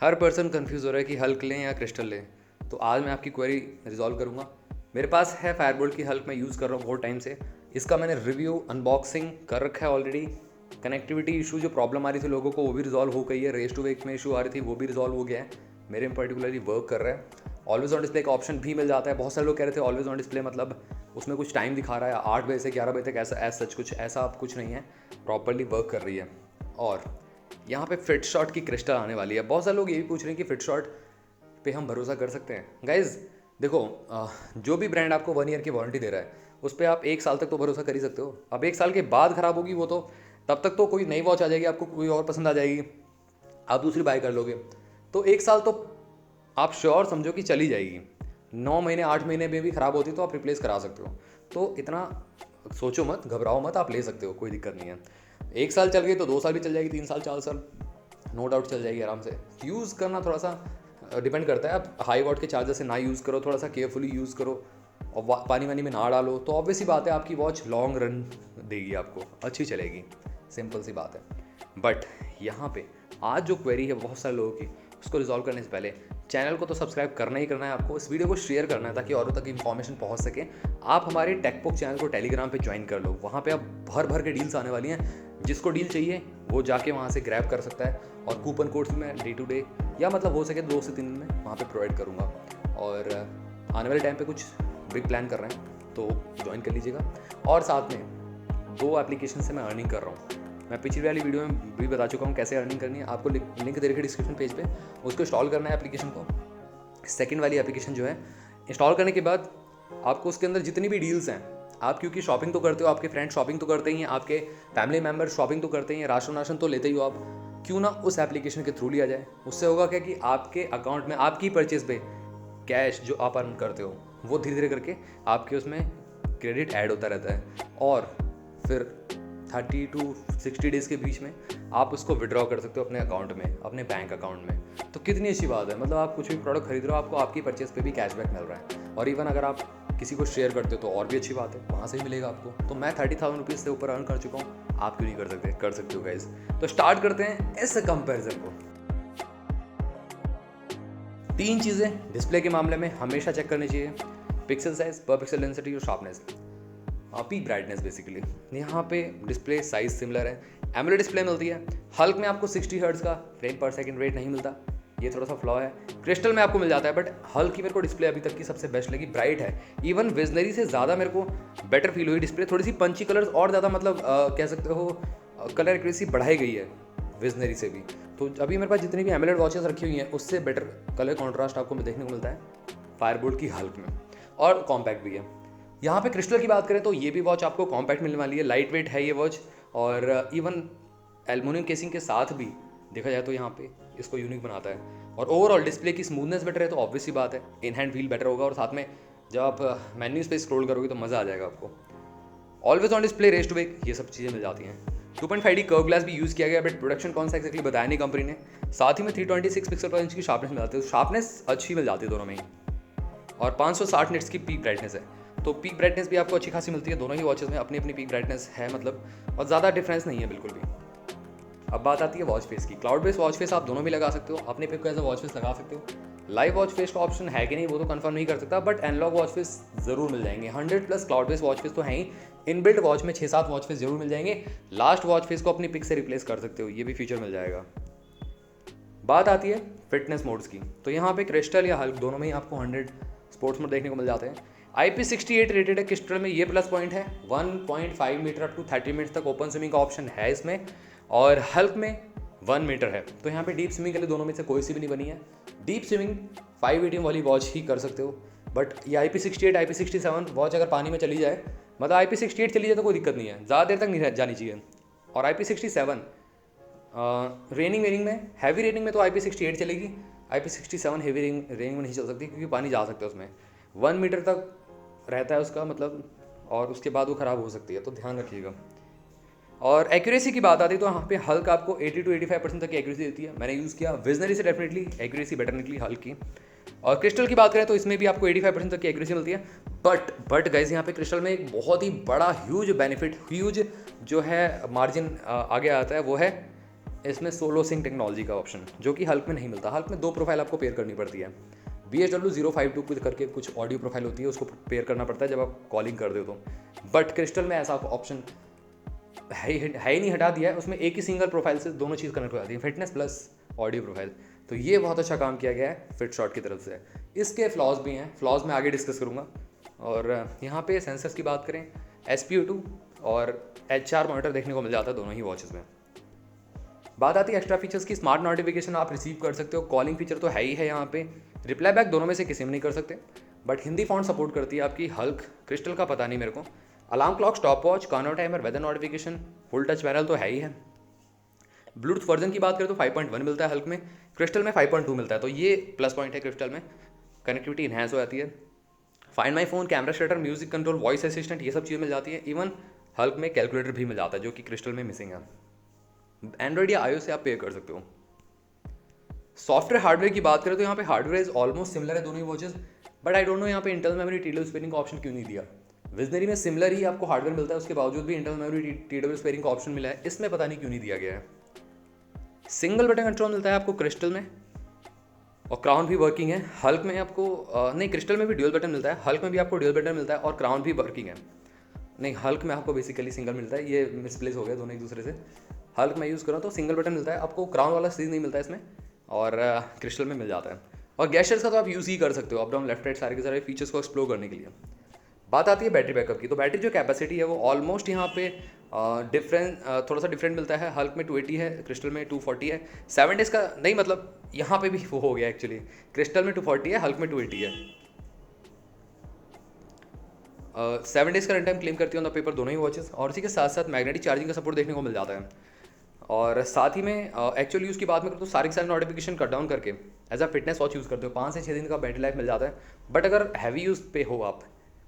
हर person confuse हो रहा है कि हल्क लें या क्रिस्टल लें, तो आज मैं आपकी क्वेरी रिजॉल्व करूंगा। मेरे पास है फायरबोल्ट की हल्क, मैं यूज़ कर रहा हूँ बहुत टाइम से। इसका मैंने रिव्यू अनबॉक्सिंग कर रखा है ऑलरेडी। कनेक्टिविटी इशू जो प्रॉब्लम आ रही थी लोगों को वो भी रिजॉल्व हो गई है। रेस टू वेक में इशू आ रही थी वो भी रिजॉल्व हो गया है। मेरे में पर्टिकुलरली वर्क कर रहा है। ऑलवेज ऑन डिस्प्ले का ऑप्शन भी मिल जाता है। बहुत सारे लोग कह रहे थे ऑलवेज ऑन डिस्प्ले मतलब उसमें कुछ टाइम दिखा रहा है 8 बजे से 11 बजे तक, ऐसा ऐसा सच कुछ ऐसा अब कुछ नहीं है, प्रॉपरली वर्क कर रही है। और यहाँ पे फिट शॉट की क्रिस्टल आने वाली है। बहुत सारे लोग ये भी पूछ रहे हैं कि फिट शॉट पे हम भरोसा कर सकते हैं। गाइज देखो, जो भी ब्रांड आपको 1 ईयर की वारंटी दे रहा है उस पर आप 1 साल तक तो भरोसा कर ही सकते हो। अब 1 साल के बाद ख़राब होगी वो तो, तब तक तो कोई नई वॉच आ जाएगी, आपको कोई और पसंद आ जाएगी, आप दूसरी बाय कर लोगे। तो 1 साल तो आप श्योर समझो कि चली जाएगी। 9 महीने 8 महीने में भी ख़राब होती तो आप रिप्लेस करा सकते हो। तो इतना सोचो मत, घबराओ मत, आप ले सकते हो, कोई दिक्कत नहीं है। 1 साल चल गई तो 2 साल भी चल जाएगी, 3 साल 4 साल नो डाउट चल जाएगी आराम से। यूज़ करना थोड़ा सा डिपेंड करता है। आप हाई वॉट के चार्जर से ना यूज़ करो, थोड़ा सा केयरफुली यूज़ करो और पानी वानी में ना डालो, तो ऑब्वियस सी बात है आपकी वॉच लॉन्ग रन देगी, आपको अच्छी चलेगी, सिंपल सी बात है। बट यहाँ पे आज जो क्वेरी है बहुत सारे लोगों की, उसको रिजॉल्व करने से पहले चैनल को तो सब्सक्राइब करना ही करना है आपको, इस वीडियो को शेयर करना है ताकि औरों तक इन्फॉर्मेशन पहुंच सके। आप हमारे टेकपोक चैनल को टेलीग्राम पे ज्वाइन कर लो, वहाँ पे आप भर भर के डील्स आने वाली हैं। जिसको डील चाहिए वो जाके वहाँ से ग्रैब कर सकता है। और कूपन कोड्स मैं डे टू डे या मतलब हो सके 2 से 3 दिन में वहाँ पे प्रोवाइड करूँगा। और आने वाले टाइम पे कुछ बिग प्लान कर रहे हैं तो ज्वाइन कर लीजिएगा। और साथ में 2 एप्लीकेशन से मैं अर्निंग कर रहा हूँ। मैं पिछली वाली वीडियो में भी बता चुका हूँ कैसे अर्निंग करनी है, आपको लिंक दे रखी डिस्क्रिप्शन पेज पे, उसको इंस्टॉल करना है एप्लीकेशन को। सेकंड वाली एप्लीकेशन जो है, इंस्टॉल करने के बाद आपको उसके अंदर जितनी भी डील्स हैं, आप क्योंकि शॉपिंग तो करते हो, आपके फ्रेंड शॉपिंग तो करते ही हैं, आपके फैमिली मेम्बर शॉपिंग तो करते ही हैं, राशन राशन तो लेते ही हो आप, क्यों ना उस एप्लीकेशन के थ्रू लिया जाए। उससे होगा क्या कि आपके अकाउंट में आपकी परचेज पे कैश जो आप अर्न करते हो वो धीरे धीरे करके आपके उसमें क्रेडिट ऐड होता रहता है। और फिर 30 to 60 डेज़ के बीच में आप उसको विड्रॉ कर सकते हो अपने अकाउंट में, अपने बैंक अकाउंट में। तो कितनी अच्छी बात है, मतलब आप कुछ भी प्रोडक्ट खरीद रहे हो आपको आपकी परचेज पे भी कैशबैक मिल रहा है। और इवन अगर आप किसी को शेयर करते हो तो और भी अच्छी बात है, वहाँ से भी मिलेगा आपको। तो मैं 30,000 रुपीज़ से ऊपर अर्न कर चुका हूँ, आप क्यों नहीं कर सकते? कर सकते हो गाइज। तो स्टार्ट करते हैं इस कंपेरिजन को। 3 चीज़ें डिस्प्ले के मामले में हमेशा चेक करनी चाहिए: पिक्सल साइज, पर पिक्सल डेंसिटी और शार्पनेस, पीक ब्राइटनेस। बेसिकली यहाँ पे डिस्प्ले साइज सिमिलर है, एमोलेड डिस्प्ले मिलती है। हल्क में आपको 60 हर्ट्ज का फ्रेम पर सेकंड रेट नहीं मिलता, ये थोड़ा सा फ्लॉ है। क्रिस्टल में आपको मिल जाता है, बट हल्क की मेरे को डिस्प्ले अभी तक की सबसे बेस्ट लगी, ब्राइट है। इवन विजनरी से ज़्यादा मेरे को बेटर फील हुई डिस्प्ले, थोड़ी सी पंची कलर्स और ज़्यादा, मतलब कह सकते हो कलर एक्यूरेसी बढ़ाई गई है विजनरी से भी। तो अभी मेरे पास जितनी भी एमोलेड वॉचेस रखी हुई हैं उससे बेटर कलर कॉन्ट्रास्ट आपको देखने को मिलता है फायरबोल्ट की हल्क में, और कॉम्पैक्ट भी है। यहाँ पे क्रिस्टल की बात करें तो ये भी वॉच आपको कॉम्पैक्ट मिलने वाली है, लाइट वेट है ये वॉच। और इवन एल्युमिनियम केसिंग के साथ भी देखा जाए तो यहाँ पे इसको यूनिक बनाता है। और ओवरऑल डिस्प्ले की स्मूथनेस बेटर है तो ऑब्वियस सी बात है इन हैंड फील बेटर होगा। और साथ में जब आप मेन्यूज पे स्क्रॉल करोगे तो मज़ा आ जाएगा आपको। Always on display, raise to wake, ये सब चीज़ें मिल जाती हैं। 2.5D कर्व ग्लास भी यूज़ किया गया, बट प्रोडक्शन कौन सा एक्जैक्टली बताया नहीं कंपनी ने। साथ ही में 326 पिक्सल पर इंच की शार्पनेस मिल जाती है, शार्पनेस अच्छी मिल जाती है दोनों में ही। और 560 निट्स की पीक ब्राइटनेस है, तो पीक ब्राइटनेस भी आपको अच्छी खासी मिलती है। दोनों ही वॉचेस में अपनी अपनी पीक ब्राइटनेस है, मतलब और ज़्यादा डिफरेंस नहीं है बिल्कुल भी। अब बात आती है वॉच फेस की। क्लाउड बेस्ड वॉच फेस आप दोनों भी लगा सकते हो, अपने पिक को एज अ वॉच फेस लगा सकते हो। लाइव वॉच फेस का ऑप्शन है कि नहीं वो तो कंफर्म नहीं कर सकता, बट एनालॉग वॉच फेस जरूर मिल जाएंगे। 100+ क्लाउड बेस्ड वॉच फेस तो हैं ही, इनबिल्ट वॉच में 6-7 वॉच फेस जरूर मिल जाएंगे। लास्ट वॉच फेस को अपनी पिक से रिप्लेस कर सकते हो, ये भी फीचर मिल जाएगा। बात आती है फिटनेस मोड्स की, तो यहाँ पे क्रिस्टल या हल्क दोनों में ही आपको 100 स्पोर्ट्स मोड देखने को मिल जाते हैं। IP68 रेटेड है क्रिस्टल में, ये प्लस पॉइंट है। 1.5 मीटर अप टू 30 मिनट तक ओपन स्विमिंग का ऑप्शन है इसमें। और हल्क में 1 मीटर है, तो यहाँ पे डीप स्विमिंग के लिए दोनों में से कोई सी भी नहीं बनी है। डीप स्विमिंग 5 ATM वाली वॉच ही कर सकते हो, बट ये IP68 IP67 वॉच अगर पानी में चली जाए, मतलब IP68 चली जाए तो कोई दिक्कत नहीं है, ज़्यादा देर तक नहीं जानी चाहिए। और IP67 रेनिंग में, हैवी रेनिंग में तो IP68 चलेगी, IP67 हैवी रेनिंग में नहीं चल सकती क्योंकि पानी जा सकता है उसमें। 1 मीटर तक रहता है उसका मतलब, और उसके बाद वो ख़राब हो सकती है, तो ध्यान रखिएगा। और एक्यूरेसी की बात आती है तो यहाँ पे हल्क आपको 80 to 85% तक की एक्यूरेसी देती है। मैंने यूज़ किया, विजनरी से डेफिनेटली एक्यूरेसी बेटर निकली हल्क की। और क्रिस्टल की बात करें तो इसमें भी आपको 85% तक की एक्यूरेसी मिलती है। बट गाइस यहाँ पे क्रिस्टल में एक बहुत ही बड़ा ह्यूज बेनिफिट, ह्यूज जो है मार्जिन आगे आता है, वो है इसमें सोलो सिंक टेक्नोलॉजी का ऑप्शन जो कि हल्क में नहीं मिलता। हल्क में 2 प्रोफाइल आपको पेयर करनी पड़ती है। VHW052 करके कुछ ऑडियो प्रोफाइल होती है, उसको पेयर करना पड़ता है जब आप कॉलिंग कर दो तो। बट क्रिस्टल में ऐसा ऑप्शन है ही नहीं, हटा दिया है। उसमें एक ही सिंगल प्रोफाइल से दोनों चीज़ कनेक्ट हो जाती है, फिटनेस प्लस ऑडियो प्रोफाइल। तो ये बहुत अच्छा काम किया गया है फिटशॉट की तरफ से। इसके फ्लॉज भी हैं, फ्लॉज मैं आगे डिस्कस करूँगा। और यहाँ पे सेंसर्स की बात करें, SpO2 और HR मॉनिटर देखने को मिल जाता है दोनों ही वॉचेस में। बात आती है एक्स्ट्रा फीचर्स की, स्मार्ट नोटिफिकेशन आप रिसीव कर सकते हो, कॉलिंग फीचर तो है ही है यहाँ पे, रिप्लाई बैक दोनों में से किसी में नहीं कर सकते, बट हिंदी फॉन्ट सपोर्ट करती है आपकी हल्क। क्रिस्टल का पता नहीं मेरे को। Alarm clock, stop watch, chrono timer, weather notification, full touch panel तो है ही है। ब्लूटूथ वर्जन की बात करें तो 5.1 मिलता है हल्क में, क्रिस्टल में 5.2 मिलता है, तो ये प्लस पॉइंट है क्रिस्टल में, कनेक्टिविटी इन्हेंस हो जाती है। Find my phone, camera shutter, music control, voice assistant, ये सब चीज़ें मिल जाती है। इवन हल्क में कैलकुलेटर भी मिल जाता है जो कि क्रिस्टल में मिसिंग है। एंड्रॉइड या iOS से आप पे कर सकते हो। सॉफ्टवेयर हार्डवेयर की बात करें तो यहाँ पे हार्डवेयर इज ऑलमोस्ट सिमिलर है दोनों ही watches, but I don't know यहाँ पे इंटरनल मेमोरी TW स्पेयरिंग का ऑप्शन क्यों नहीं दिया। विजनरी में सिमिलर ही आपको हार्डवेयर मिलता है, उसके बावजूद भी इंटरनल मेमोरी TW स्पेयरिंग का ऑप्शन मिला है, इसमें पता नहीं क्यों नहीं दिया गया है। सिंगल बटन कंट्रोल मिलता है आपको क्रिस्टल में, और क्राउन भी वर्किंग है। हल्क में आपको नहीं, क्रिस्टल में भी ड्यूल बटन मिलता है, हल्क में भी आपको ड्यूल बटन मिलता है और क्राउन भी वर्किंग है। नहीं, हल्क में आपको बेसिकली सिंगल मिलता है, ये मिसप्लेस हो गया दोनों एक दूसरे से। हल्क में यूज़ करो तो सिंगल बटन मिलता है आपको, क्राउन वाला सीज नहीं मिलता है इसमें, और क्रिस्टल में मिल जाता है। और गैस्चर्स का तो आप यूज़ ही कर सकते हो अप डाउन लेफ्ट राइट सारे के सारे फीचर्स को एक्सप्लोर करने के लिए। बात आती है बैटरी बैकअप की, तो बैटरी जो कैपेसिटी है वो ऑलमोस्ट यहाँ पे थोड़ा सा डिफरेंट मिलता है। हल्क में 280 है, क्रिस्टल में 240 है। 7 डेज़ का नहीं, मतलब यहाँ पे भी वो हो गया एक्चुअली, क्रिस्टल में 240 है, हल्क में 280 है। 7 डेज़ का रन टाइम क्लेम करती है ऑन द पेपर दोनों ही वॉचेस, और इसी के साथ साथ मैग्नेटिक चार्जिंग का सपोर्ट देखने को मिल जाता है। और साथ ही में एक्चुअल यूज़ की बात में करूँ तो सारे के सारे नोटिफिकेशन कट डाउन करके as a fitness watch use करते हो 5 से 6 दिन का बैटरी लाइफ मिल जाता है। बट अगर हैवी यूज़ पे हो, आप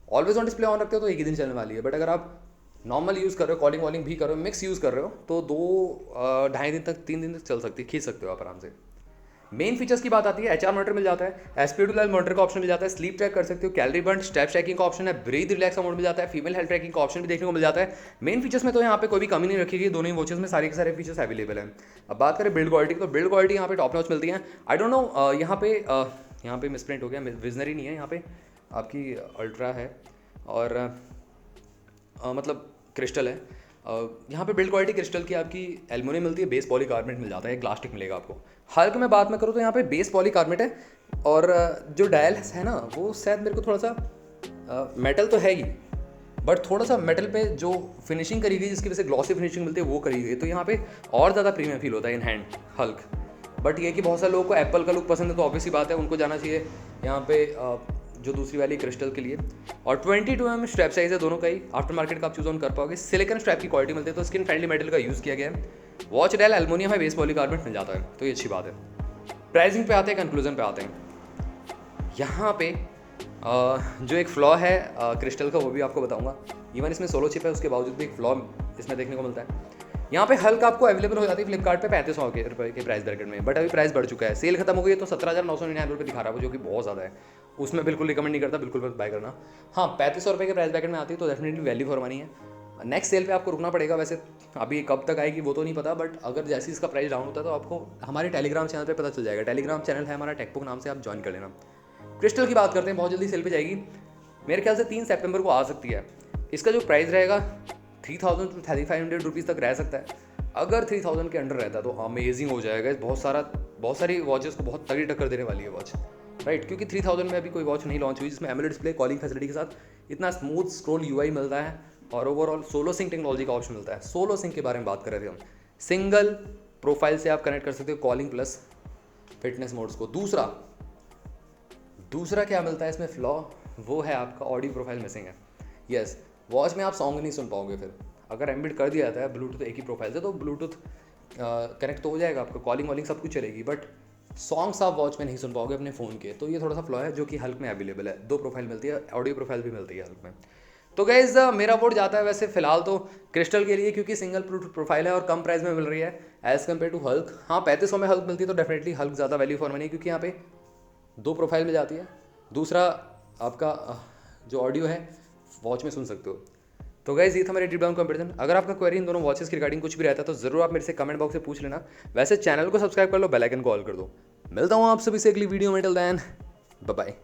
ऑलवेज ऑन डिस्प्ले ऑन रखते हो तो एक ही दिन चलने वाली है। बट अगर आप नॉर्मल यूज़ कर रहे हो, कॉलिंग वॉलिंग भी कर रहे हो, मिक्स यूज़ कर रहे हो, तो 2-2.5 दिन तक 3 दिन तक चल सकती है, खींच सकते हो आप आराम से। मेन फीचर्स की बात आती है, HR मॉनिटर मिल जाता है, SpO2 मॉनिटर का ऑप्शन मिल जाता है, स्लीप ट्रैक कर सकते हो, कैलोरी बर्न, स्टेप ट्रैकिंग का ऑप्शन है, ब्रीथ रिलैक्स मोड मिल जाता है, फीमेल हेल्थ ट्रैकिंग का ऑप्शन भी देखने को मिल जाता है। मेन फीचर्स में तो यहाँ पे कोई भी कमी नहीं रखी गई, दोनों ही वॉचेस में सारे के सारे फीचर्स अवेलेबल हैं। अब बात करें बिल्ड क्वालिटी की, तो बिल्ड क्वालिटी यहाँ पे टॉप नॉच मिलती है। आई डोंट नो यहाँ पे मिसप्रिंट हो गया, विजनरी नहीं है यहाँ पे, आपकी अल्ट्रा है, और मतलब क्रिस्टल है। यहाँ पे बिल्ड क्वालिटी क्रिस्टल की आपकी एल्युमिनियम मिलती है, बेस पॉलीकार्बोनेट मिल जाता है, एक ग्लास्टिक मिलेगा आपको। हल्क में बात मैं करूँ तो यहाँ पे बेस पॉलीकार्बोनेट है, और जो डायल है ना वो शायद मेरे को थोड़ा सा मेटल तो है ही, बट थोड़ा सा मेटल पे जो फिनिशिंग करी गई जिसकी वजह से ग्लॉसी फिनिशिंग मिलती है वो करी गई, तो यहाँ पे और ज़्यादा प्रीमियम फील होता है इन हैंड हल्क। बट ये कि बहुत सारे लोगों को एप्पल का लुक पसंद है, तो ऑब्वियसली बात है उनको जाना चाहिए यहाँ पे जो दूसरी वाली क्रिस्टल के लिए। और 22 mm स्ट्रैप साइज है दोनों का ही, आफ्टर मार्केट का आप चूज ऑन कर पाओगे। सिलिकन स्ट्रैप की क्वालिटी मिलती है, तो स्किन फ्रेंडली मेटल का यूज़ किया गया है। वॉच डायल एल्युमिनियम है, बेस पॉलीकार्बोनेट मिल जाता है, तो ये अच्छी बात है। प्राइसिंग पे आते हैं, कंक्लूजन पे आते हैं। यहाँ पे जो एक फ्लॉ है क्रिस्टल का वो भी आपको बताऊंगा। इवन इसमें सोलो चिप है, उसके बावजूद भी एक फ्लॉ इसमें देखने को मिलता है। यहाँ पे हल्क आपको अवेलेबल हो जाती है फ्लिपकार्ट पे 3500 रुपये के प्राइस ब्रैकेट में, बट अभी प्राइस बढ़ चुका है, सेल खत्म हो गई है, तो 17,999 रुपये दिखा रहा है, जो कि बहुत ज़्यादा है। उसमें बिल्कुल रिकमेंड नहीं करता, बिल्कुल मत बाय करना। हाँ, 3500 रुपये के प्राइस ब्रैकेट में आती है तो डेफिनेटली वैल्यू फॉर मनी है। नेक्स्ट सेल पे आपको रुकना पड़ेगा, वैसे अभी कब तक आएगी वो तो नहीं पता, बट अगर जैसे इसका प्राइस डाउन होता है तो आपको हमारे टेलीग्राम चैनल पे पता चल जाएगा। टेलीग्राम चैनल है हमारा टेकबुक नाम से, आप ज्वाइन कर लेना। क्रिस्टल की बात करते हैं, बहुत जल्दी सेल पे जाएगी, मेरे ख्याल से 3 सितंबर को आ सकती है। इसका जो प्राइस रहेगा 3000 to 3500 रुपीज़ तक रह सकता है। अगर 3000 के अंडर रहता है तो अमेजिंग हो जाएगा। बहुत सारी वॉचेस को बहुत तगड़ी टक्कर देने वाली है वॉच, राइट, क्योंकि 3000 में अभी कोई वॉच नहीं लॉन्च हुई जिसमें एमोलेड डिस्प्ले, कॉलिंग फैसिलिटी के साथ इतना स्मूथ स्क्रोल UI मिलता है, और ओवरऑल सोलो सिंक टेक्नोलॉजी का ऑप्शन मिलता है। सोलो सिंक के बारे में बात कर रहे थे हम, सिंगल प्रोफाइल से आप कनेक्ट कर सकते हो कॉलिंग प्लस फिटनेस मोड्स को। दूसरा क्या मिलता है इसमें फ्लॉ, वो है आपका ऑडियो प्रोफाइल मिसिंग है। यस, वॉच में आप सॉन्ग नहीं सुन पाओगे फिर, अगर एम्बिट कर दिया जाता है ब्लूटूथ एक ही प्रोफाइल से तो ब्लूटूथ कनेक्ट तो हो जाएगा, आपका कॉलिंग वॉलिंग सब कुछ चलेगी, बट सॉन्ग्स आप वॉच में नहीं सुन पाओगे अपने फ़ोन के। तो ये थोड़ा सा फ्लॉ है जो कि हल्क में अवेलेबल है। 2 प्रोफाइल मिलती है, ऑडियो प्रोफाइल भी मिलती है हल्क में। तो गाइज मेरा वोट जाता है वैसे फिलहाल तो क्रिस्टल के लिए, क्योंकि सिंगल प्रोफाइल है और कम प्राइस में मिल रही है एज़ कम्पेयर टू हल्क। हाँ, 3500 में हल्क मिलती है तो डेफिनेटली हल्क ज़्यादा वैल्यू फॉर मनी, क्योंकि यहाँ पे 2 प्रोफाइल मिल जाती है। दूसरा आपका जो ऑडियो है वॉच में सुन सकते हो। तो गाइस ये था मेरा डीप डाउन कंपैरिजन। अगर आपका क्वेरी इन दोनों वॉचेस की रिगार्डिंग कुछ भी रहता है तो जरूर आप मेरे से कमेंट बॉक्स में पूछ लेना। वैसे चैनल को सब्सक्राइब कर लो, बेल आइकन को ऑल कर दो। मिलता हूँ आप सभी से अगली वीडियो में, टिल देन बाय बाय।